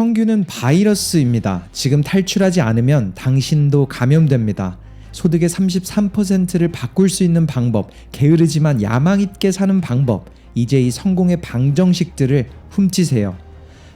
평균은 바이러스입니다. 지금 탈출하지 않으면 당신도 감염됩니다. 소득의 33%를 바꿀 수 있는 방법, 게으르지만 야망 있게 사는 방법, 이제 이 성공의 방정식들을 훔치세요.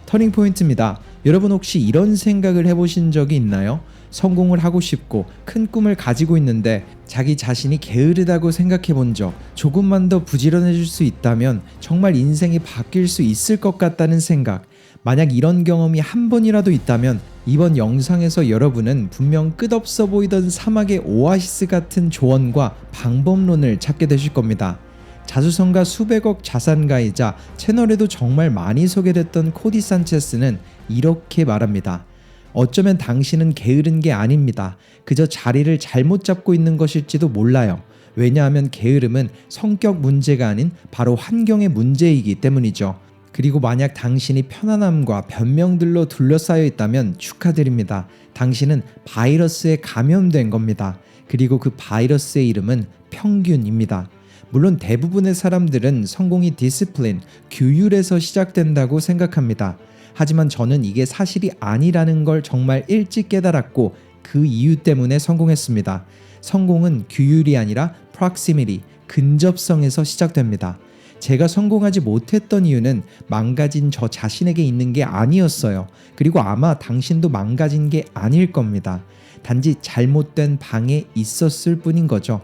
터닝포인트입니다. 여러분 혹시 이런 생각을 해보신 적이 있나요? 성공을 하고 싶고 큰 꿈을 가지고 있는데 자기 자신이 게으르다고 생각해 본 적, 조금만 더 부지런해질 수 있다면 정말 인생이 바뀔 수 있을 것 같다는 생각, 만약 이런 경험이 한 번이라도 있다면 이번 영상에서 여러분은 분명 끝없어 보이던 사막의 오아시스 같은 조언과 방법론을 찾게 되실 겁니다. 자수성가 수백억 자산가이자 채널에도 정말 많이 소개됐던 코디 산체스는 이렇게 말합니다. 어쩌면 당신은 게으른 게 아닙니다. 그저 자리를 잘못 잡고 있는 것일지도 몰라요. 왜냐하면 게으름은 성격 문제가 아닌 바로 환경의 문제이기 때문이죠. 그리고 만약 당신이 편안함과 변명들로 둘러싸여 있다면 축하드립니다. 당신은 바이러스에 감염된 겁니다. 그리고 그 바이러스의 이름은 평균입니다. 물론 대부분의 사람들은 성공이 디시플린, 규율에서 시작된다고 생각합니다. 하지만 저는 이게 사실이 아니라는 걸 정말 일찍 깨달았고 그 이유 때문에 성공했습니다. 성공은 규율이 아니라 proximity, 근접성에서 시작됩니다. 제가 성공하지 못했던 이유는 망가진 저 자신에게 있는 게 아니었어요. 그리고 아마 당신도 망가진 게 아닐 겁니다. 단지 잘못된 방에 있었을 뿐인 거죠.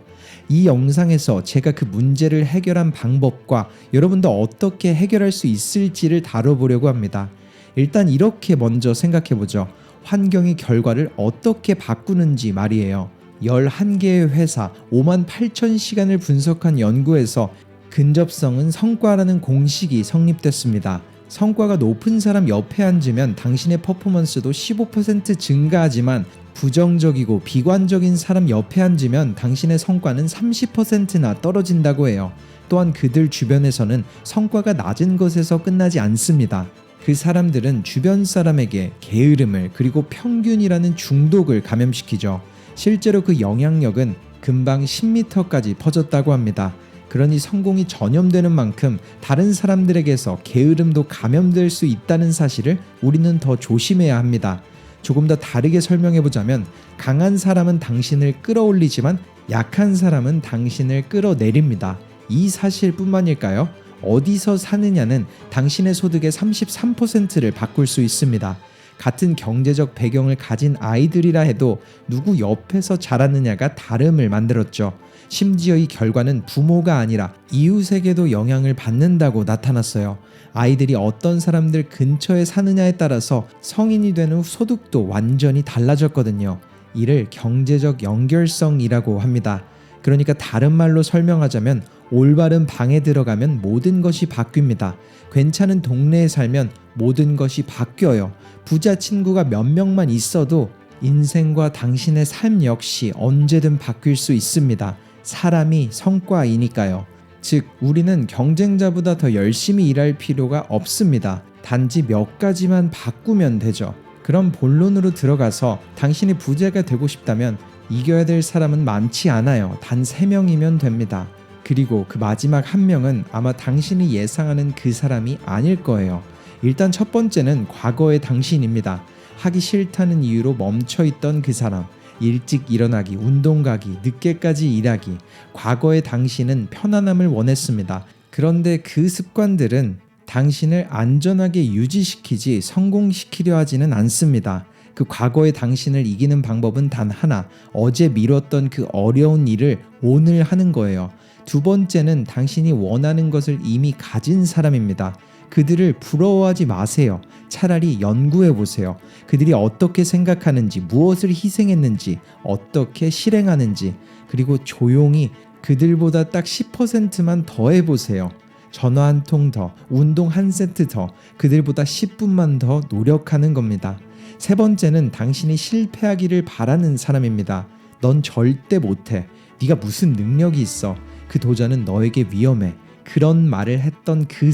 이 영상에서 제가 그 문제를 해결한 방법과 여러분도 어떻게 해결할 수 있을지를 다뤄보려고 합니다. 일단 이렇게 먼저 생각해보죠. 환경이 결과를 어떻게 바꾸는지 말이에요. 11개의 회사 58,000시간을 분석한 연구에서 근접성은 성과라는 공식이 성립됐습니다. 성과가 높은 사람 옆에 앉으면 당신의 퍼포먼스도 15% 증가하지만 부정적이고 비관적인 사람 옆에 앉으면 당신의 성과는 30%나 떨어진다고 해요. 또한 그들 주변에서는 성과가 낮은 것에서 끝나지 않습니다. 그 사람들은 주변 사람에게 게으름을 그리고 평균이라는 중독을 감염시키죠. 실제로 그 영향력은 금방 10m까지 퍼졌다고 합니다. 그러니 성공이 전염되는 만큼 다른 사람들에게서 게으름도 감염될 수 있다는 사실을 우리는 더 조심해야 합니다. 조금 더 다르게 설명해보자면 강한 사람은 당신을 끌어올리지만 약한 사람은 당신을 끌어내립니다. 이 사실뿐만일까요? 어디서 사느냐는 당신의 소득의 33%를 바꿀 수 있습니다. 같은 경제적 배경을 가진 아이들이라 해도 누구 옆에서 자라느냐가 다름을 만들었죠. 심지어 이 결과는 부모가 아니라 이웃에게도 영향을 받는다고 나타났어요. 아이들이 어떤 사람들 근처에 사느냐에 따라서 성인이 된 후 소득도 완전히 달라졌거든요. 이를 경제적 연결성이라고 합니다. 그러니까 다른 말로 설명하자면 올바른 방에 들어가면 모든 것이 바뀝니다. 괜찮은 동네에 살면 모든 것이 바뀌어요. 부자 친구가 몇 명만 있어도 인생과 당신의 삶 역시 언제든 바뀔 수 있습니다. 사람이 성과이니까요. 즉 우리는 경쟁자보다 더 열심히 일할 필요가 없습니다. 단지 몇 가지만 바꾸면 되죠. 그럼 본론으로 들어가서 당신이 부자가 되고 싶다면 이겨야 될 사람은 많지 않아요. 단 3명이면 됩니다. 그리고 그 마지막 1명은 아마 당신이 예상하는 그 사람이 아닐 거예요. 일단 첫 번째는 과거의 당신입니다. 하기 싫다는 이유로 멈춰있던 그 사람, 일찍 일어나기, 운동 가기, 늦게까지 일하기. 과거의 당신은 편안함을 원했습니다. 그런데 그 습관들은 당신을 안전하게 유지시키지 성공시키려 하지는 않습니다. 그 과거의 당신을 이기는 방법은 단 하나, 어제 미뤘던 그 어려운 일을 오늘 하는 거예요. 두 번째는 당신이 원하는 것을 이미 가진 사람입니다. 그들을 부러워하지 마세요. 차라리 연구해 보세요. 그들이 어떻게 생각하는지, 무엇을 희생했는지, 어떻게 실행하는지, 그리고 조용히 그들보다 딱 10%만 더 해보세요. 전화 한 통 더, 운동 한 세트 더, 그들보다 10분만 더 노력하는 겁니다. 세 번째는 당신이 실패하기를 바라는 사람입니다. 넌 절대 못해. 네가 무슨 능력이 있어. 그 도전은 너에게 위험해. 그런 말을 했던 그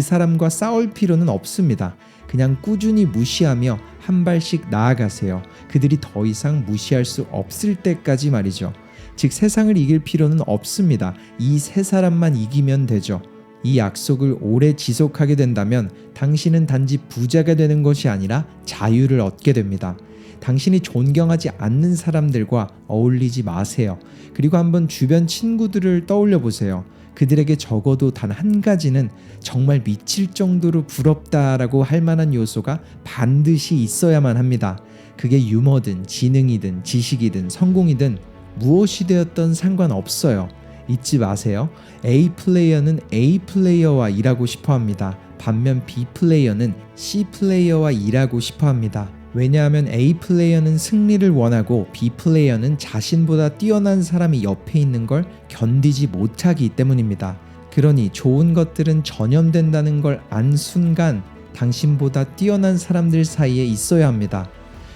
사람과 싸울 필요는 없습니다. 그냥 꾸준히 무시하며 한 발씩 나아가세요. 그들이 더 이상 무시할 수 없을 때까지 말이죠. 즉 세상을 이길 필요는 없습니다. 이 세 사람만 이기면 되죠. 이 약속을 오래 지속하게 된다면 당신은 단지 부자가 되는 것이 아니라 자유를 얻게 됩니다. 당신이 존경하지 않는 사람들과 어울리지 마세요. 그리고 한번 주변 친구들을 떠올려 보세요. 그들에게 적어도 단 한 가지는 정말 미칠 정도로 부럽다라고 할 만한 요소가 반드시 있어야만 합니다. 그게 유머든 지능이든 지식이든 성공이든 무엇이 되었던 상관없어요. 잊지 마세요. A 플레이어는 A 플레이어와 일하고 싶어 합니다. 반면 B 플레이어는 C 플레이어와 일하고 싶어 합니다. 왜냐하면 A 플레이어는 승리를 원하고 B 플레이어는 자신보다 뛰어난 사람이 옆에 있는 걸 견디지 못하기 때문입니다. 그러니 좋은 것들은 전염된다는 걸 안 순간 당신보다 뛰어난 사람들 사이에 있어야 합니다.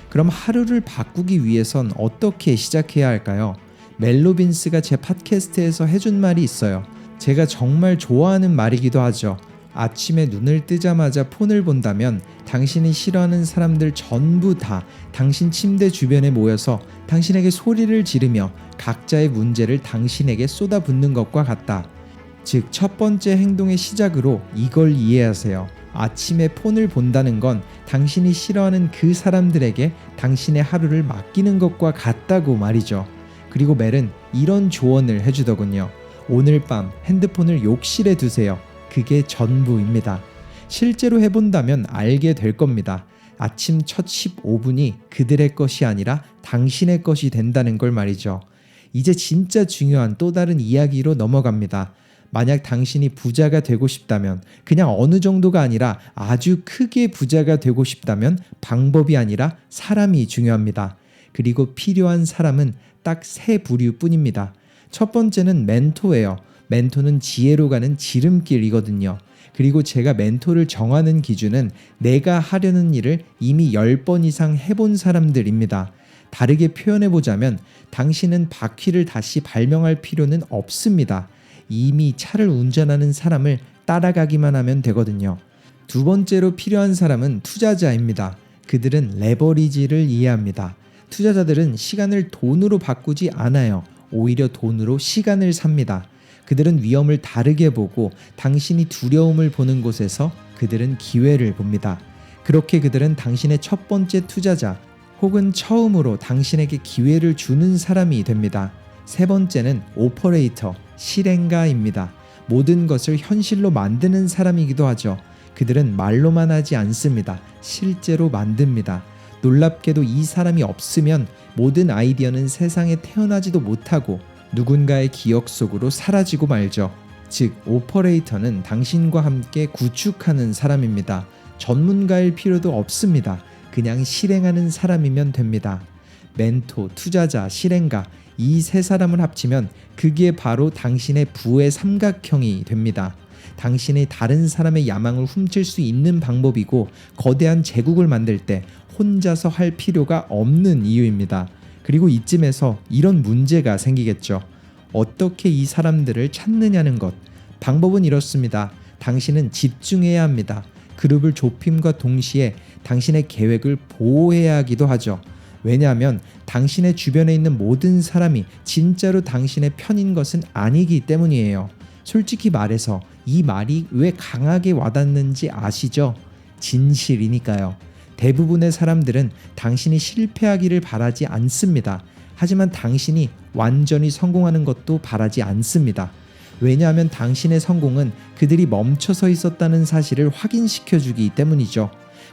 그럼 하루를 바꾸기 위해선 어떻게 시작해야 할까요? 멜 로빈스가 제 팟캐스트에서 해준 말이 있어요. 제가 정말 좋아하는 말이기도 하죠. 아침에 눈을 뜨자마자 폰을 본다면 당신이 싫어하는 사람들 전부 다 당신 침대 주변에 모여서 당신에게 소리를 지르며 각자의 문제를 당신에게 쏟아붓는 것과 같다. 즉, 첫 번째 행동의 시작으로 이걸 이해하세요. 아침에 폰을 본다는 건 당신이 싫어하는 그 사람들에게 당신의 하루를 맡기는 것과 같다고 말이죠. 그리고 멜은 이런 조언을 해주더군요. 오늘 밤 핸드폰을 욕실에 두세요. 그게 전부입니다. 실제로 해본다면 알게 될 겁니다. 아침 첫 15분이 그들의 것이 아니라 당신의 것이 된다는 걸 말이죠. 이제 진짜 중요한 또 다른 이야기로 넘어갑니다. 만약 당신이 부자가 되고 싶다면, 그냥 어느 정도가 아니라 아주 크게 부자가 되고 싶다면 방법이 아니라 사람이 중요합니다. 그리고 필요한 사람은 딱 세 부류뿐입니다. 첫 번째는 멘토예요. 멘토는 지혜로 가는 지름길이거든요. 그리고 제가 멘토를 정하는 기준은 내가 하려는 일을 이미 10번 이상 해본 사람들입니다. 다르게 표현해보자면 당신은 바퀴를 다시 발명할 필요는 없습니다. 이미 차를 운전하는 사람을 따라가기만 하면 되거든요. 두 번째로 필요한 사람은 투자자입니다. 그들은 레버리지를 이해합니다. 투자자들은 시간을 돈으로 바꾸지 않아요. 오히려 돈으로 시간을 삽니다. 그들은 위험을 다르게 보고 당신이 두려움을 보는 곳에서 그들은 기회를 봅니다. 그렇게 그들은 당신의 첫 번째 투자자 혹은 처음으로 당신에게 기회를 주는 사람이 됩니다. 세 번째는 오퍼레이터, 실행가입니다. 모든 것을 현실로 만드는 사람이기도 하죠. 그들은 말로만 하지 않습니다. 실제로 만듭니다. 놀랍게도 이 사람이 없으면 모든 아이디어는 세상에 태어나지도 못하고 누군가의 기억 속으로 사라지고 말죠. 즉, 오퍼레이터는 당신과 함께 구축하는 사람입니다. 전문가일 필요도 없습니다. 그냥 실행하는 사람이면 됩니다. 멘토, 투자자, 실행가, 이 세 사람을 합치면 그게 바로 당신의 부의 삼각형이 됩니다. 당신이 다른 사람의 야망을 훔칠 수 있는 방법이고 거대한 제국을 만들 때 혼자서 할 필요가 없는 이유입니다. 그리고 이쯤에서 이런 문제가 생기겠죠. 어떻게 이 사람들을 찾느냐는 것. 방법은 이렇습니다. 당신은 집중해야 합니다. 그룹을 좁힘과 동시에 당신의 계획을 보호해야 하기도 하죠. 왜냐하면 당신의 주변에 있는 모든 사람이 진짜로 당신의 편인 것은 아니기 때문이에요. 솔직히 말해서 이 말이 왜 강하게 와닿는지 아시죠? 진실이니까요. 대부분의 사람들은 당신이 실패하기를 바라지 않습니다. 하지만 당신이 완전히 성공하는 것도 바라지 않습니다. 왜냐하면 당신의 성공은 그들이 멈춰서 있었다는 사실을 확인시켜주기 때문이죠.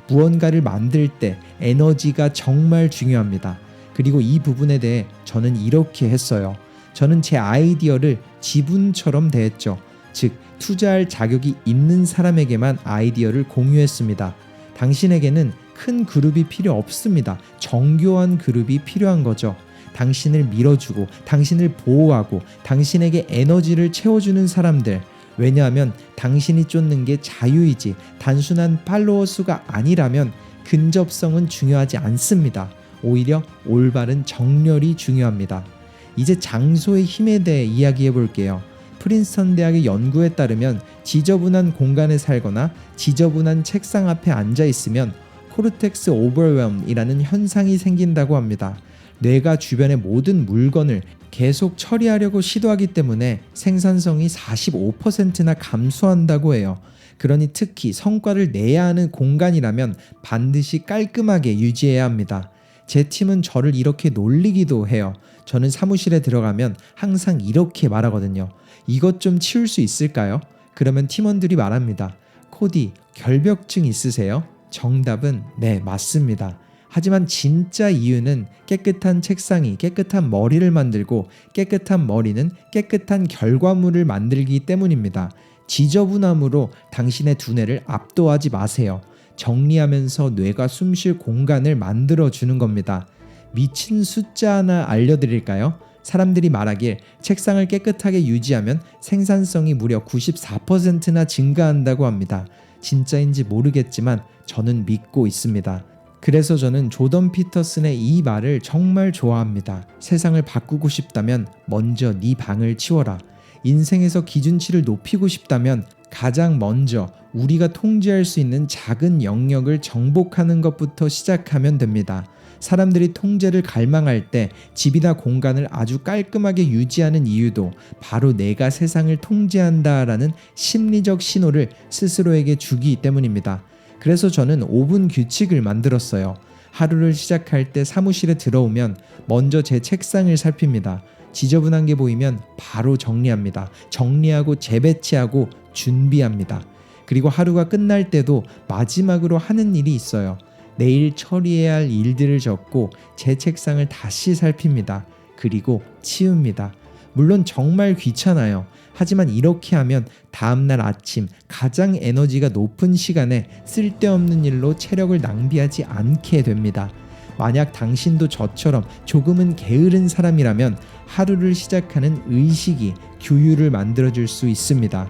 무언가를 만들 때 에너지가 정말 중요합니다. 그리고 이 부분에 대해 저는 이렇게 했어요. 저는 제 아이디어를 지분처럼 대했죠. 즉, 투자할 자격이 있는 사람에게만 아이디어를 공유했습니다. 당신에게는 큰 그룹이 필요 없습니다. 정교한 그룹이 필요한 거죠. 당신을 밀어주고 당신을 보호하고 당신에게 에너지를 채워주는 사람들. 왜냐하면 당신이 쫓는 게 자유이지 단순한 팔로워 수가 아니라면 근접성은 중요하지 않습니다. 오히려 올바른 정렬이 중요합니다. 이제 장소의 힘에 대해 이야기해 볼게요. 프린스턴 대학의 연구에 따르면 지저분한 공간에 살거나 지저분한 책상 앞에 앉아 있으면 코르텍스 오버웰럼이라는 현상이 생긴다고 합니다. 뇌가 주변의 모든 물건을 계속 처리하려고 시도하기 때문에 생산성이 45%나 감소한다고 해요. 그러니 특히 성과를 내야 하는 공간이라면 반드시 깔끔하게 유지해야 합니다. 제 팀은 저를 이렇게 놀리기도 해요. 저는 사무실에 들어가면 항상 이렇게 말하거든요. 이것 좀 치울 수 있을까요? 그러면 팀원들이 말합니다. 코디, 결벽증 있으세요? 정답은 네, 맞습니다. 하지만 진짜 이유는 깨끗한 책상이 깨끗한 머리를 만들고 깨끗한 머리는 깨끗한 결과물을 만들기 때문입니다. 지저분함으로 당신의 두뇌를 압도하지 마세요. 정리하면서 뇌가 숨쉴 공간을 만들어주는 겁니다. 미친 숫자 하나 알려드릴까요? 사람들이 말하길 책상을 깨끗하게 유지하면 생산성이 무려 94%나 증가한다고 합니다. 진짜인지 모르겠지만 저는 믿고 있습니다. 그래서 저는 조던 피터슨의 이 말을 정말 좋아합니다. 세상을 바꾸고 싶다면 먼저 네 방을 치워라. 인생에서 기준치를 높이고 싶다면 가장 먼저 우리가 통제할 수 있는 작은 영역을 정복하는 것부터 시작하면 됩니다. 사람들이 통제를 갈망할 때 집이나 공간을 아주 깔끔하게 유지하는 이유도 바로 내가 세상을 통제한다라는 심리적 신호를 스스로에게 주기 때문입니다. 그래서 저는 5분 규칙을 만들었어요. 하루를 시작할 때 사무실에 들어오면 먼저 제 책상을 살핍니다. 지저분한 게 보이면 바로 정리합니다. 정리하고 재배치하고 준비합니다. 그리고 하루가 끝날 때도 마지막으로 하는 일이 있어요. 내일 처리해야 할 일들을 적고 제 책상을 다시 살핍니다. 그리고 치웁니다. 물론 정말 귀찮아요. 하지만 이렇게 하면 다음날 아침 가장 에너지가 높은 시간에 쓸데없는 일로 체력을 낭비하지 않게 됩니다. 만약 당신도 저처럼 조금은 게으른 사람이라면 하루를 시작하는 의식이 규율을 만들어줄 수 있습니다.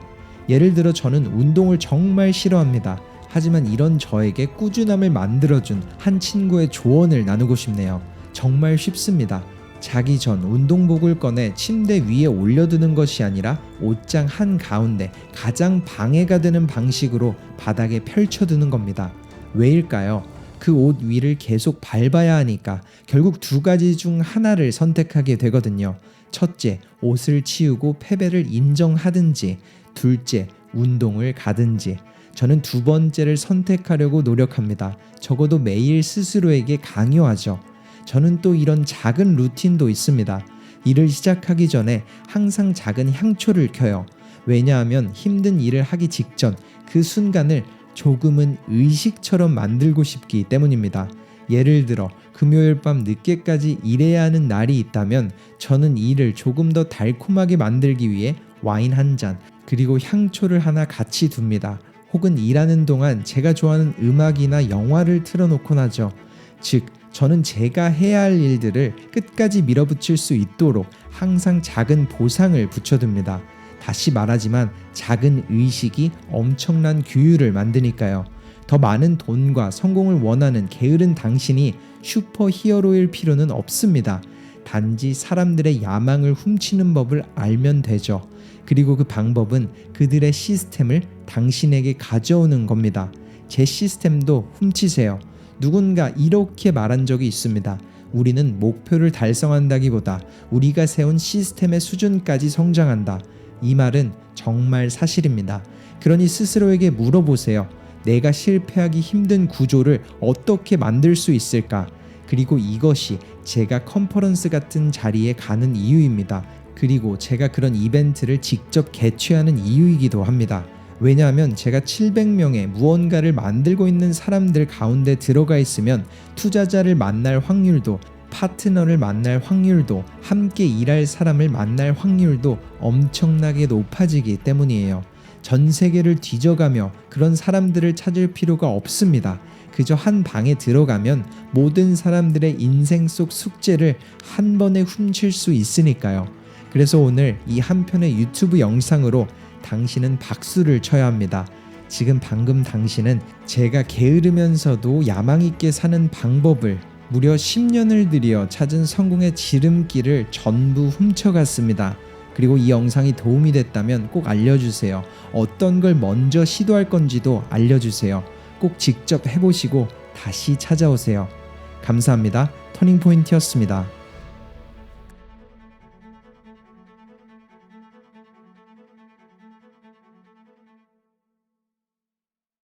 예를 들어 저는 운동을 정말 싫어합니다. 하지만 이런 저에게 꾸준함을 만들어준 한 친구의 조언을 나누고 싶네요. 정말 쉽습니다. 자기 전 운동복을 꺼내 침대 위에 올려두는 것이 아니라 옷장 한가운데 가장 방해가 되는 방식으로 바닥에 펼쳐두는 겁니다. 왜일까요? 그 옷 위를 계속 밟아야 하니까 결국 두 가지 중 하나를 선택하게 되거든요. 첫째, 옷을 치우고 패배를 인정하든지, 둘째, 운동을 가든지. 저는 두 번째를 선택하려고 노력합니다. 적어도 매일 스스로에게 강요하죠. 저는 또 이런 작은 루틴도 있습니다. 일을 시작하기 전에 항상 작은 향초를 켜요. 왜냐하면 힘든 일을 하기 직전 그 순간을 조금은 의식처럼 만들고 싶기 때문입니다. 예를 들어 금요일 밤 늦게까지 일해야 하는 날이 있다면 저는 일을 조금 더 달콤하게 만들기 위해 와인 한 잔 그리고 향초를 하나 같이 둡니다. 혹은 일하는 동안 제가 좋아하는 음악이나 영화를 틀어놓곤 하죠. 즉 저는 제가 해야 할 일들을 끝까지 밀어붙일 수 있도록 항상 작은 보상을 붙여둡니다. 다시 말하지만 작은 의식이 엄청난 규율을 만드니까요. 더 많은 돈과 성공을 원하는 게으른 당신이 슈퍼 히어로일 필요는 없습니다. 단지 사람들의 야망을 훔치는 법을 알면 되죠. 그리고 그 방법은 그들의 시스템을 당신에게 가져오는 겁니다. 제 시스템도 훔치세요. 누군가 이렇게 말한 적이 있습니다. 우리는 목표를 달성한다기보다 우리가 세운 시스템의 수준까지 성장한다. 이 말은 정말 사실입니다. 그러니 스스로에게 물어보세요. 내가 실패하기 힘든 구조를 어떻게 만들 수 있을까? 그리고 이것이 제가 컨퍼런스 같은 자리에 가는 이유입니다. 그리고 제가 그런 이벤트를 직접 개최하는 이유이기도 합니다. 왜냐하면 제가 700명의 무언가를 만들고 있는 사람들 가운데 들어가 있으면 투자자를 만날 확률도, 파트너를 만날 확률도, 함께 일할 사람을 만날 확률도 엄청나게 높아지기 때문이에요. 전 세계를 뒤져가며 그런 사람들을 찾을 필요가 없습니다. 그저 한 방에 들어가면 모든 사람들의 인생 속 숙제를 한 번에 훔칠 수 있으니까요. 그래서 오늘 이 한 편의 유튜브 영상으로 당신은 박수를 쳐야 합니다. 지금 방금 당신은 제가 게으르면서도 야망 있게 사는 방법을 무려 10년을 들여 찾은 성공의 지름길을 전부 훔쳐갔습니다. 그리고 이 영상이 도움이 됐다면 꼭 알려주세요. 어떤 걸 먼저 시도할 건지도 알려주세요. 꼭 직접 해보시고 다시 찾아오세요. 감사합니다. 터닝포인트였습니다.